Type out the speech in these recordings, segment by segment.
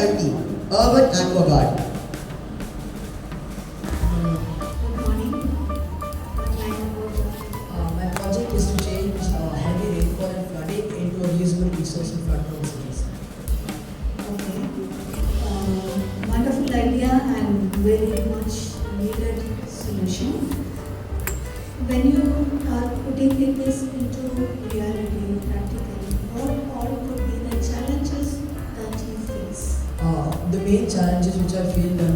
17, Urban AQUAGUARD. Good morning. My project is to change heavy rainfall and flooding into a usable resource in flood-prone cities. Okay. Wonderful idea and very much needed solution. When you are putting this into reality practically, what all could be the challenges that you face? The main challenges which I feel that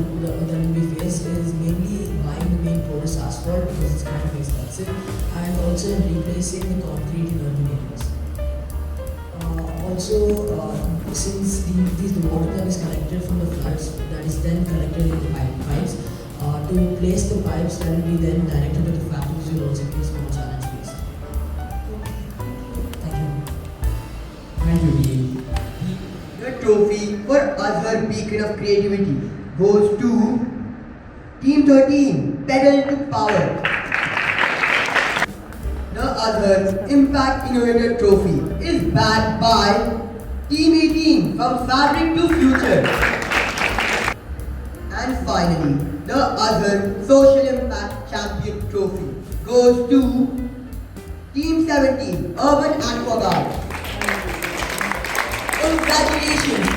we face is mainly buying the main porous asphalt because it's kind of expensive, and also replacing the concrete in urban areas. Since the water that is collected from the floods, that is then collected in the pipes, to place the pipes that will be then directed to the factories will also be a small challenge faced. Thank you. Thank you, Dean. The trophy for AZHAR Beacon of Creativity goes to Team 13, Pedal to Power. The AZHAR Impact Innovator Trophy is backed by Team 18 from Fabric to Future. And finally, the AZHAR Social Impact Champion Trophy goes to Team 17, Urban AQUAGUARD. Congratulations!